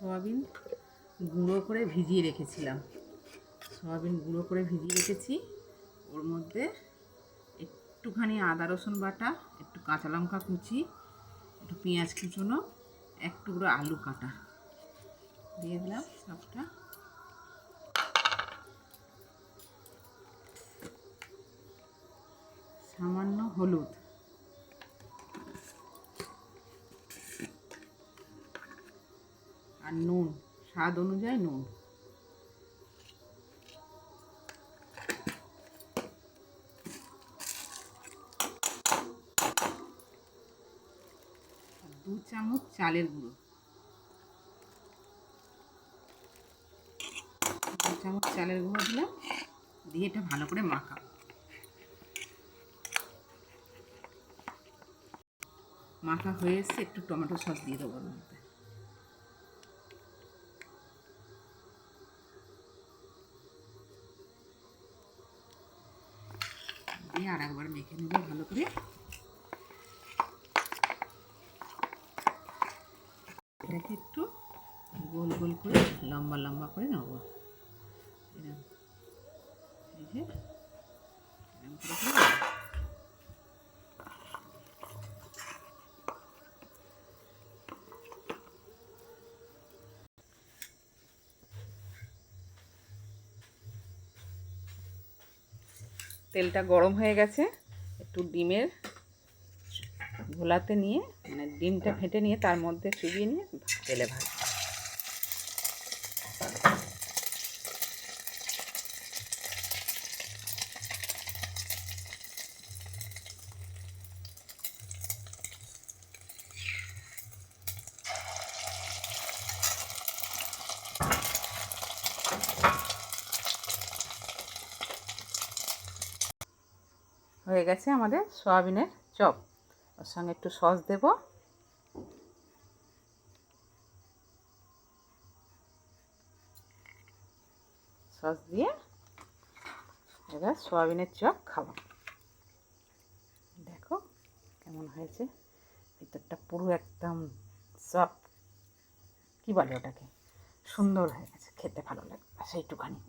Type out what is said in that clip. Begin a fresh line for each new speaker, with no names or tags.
Soybean গুঁড়ো করে ভিজিয়ে রেখেছিলাম। সয়াবিন গুঁড়ো করে ভিজিয়ে রেখেছি। ওর মধ্যে একটুখানি আদা রসুন বাটা, একটু কাঁচা লঙ্কা কুচি, একটু পেঁয়াজ কুচোনো, এক টুকরো আলু কাটা দিয়ে দিলাম সবটা। সামান্য হলুদ, আর নুন, স্বাদ অনুযায়ী নুন। আর 2 চামচ চালের গুঁড়ো, 2 চামচ চালের গুঁড়ো দিলাম, দিয়ে এটা ভালো করে মাখাবো। মাখা হয়ে এসছে, একটু টমেটো সস দিয়ে দেবো ওর মধ্যে। দিয়ে আর একবার মেখে নেব ভালো করে। এটাকে একটু গোল গোল করে লম্বা লম্বা করে নেব। এই যে এরকম করে তেলটা গরম হয়ে গেছে। একটু ডিমের ঘোলাতে নিয়ে, মানে ডিমটা ফেটে নিয়ে তার মধ্যে চুবিয়ে নিয়ে তেলে ভাজবো। হয়ে গেছে আমাদের সয়াবিনের চপ। ওর সঙ্গে একটু সস দেব। সস দিয়ে এবার সয়াবিনের চপ খাবো। দেখো কেমন হয়েছে, ভিতরটা পুরো একদম সফট, কী বলে ওটাকে, সুন্দর হয়ে গেছে, খেতে ভালো লাগে সেইটুখানি।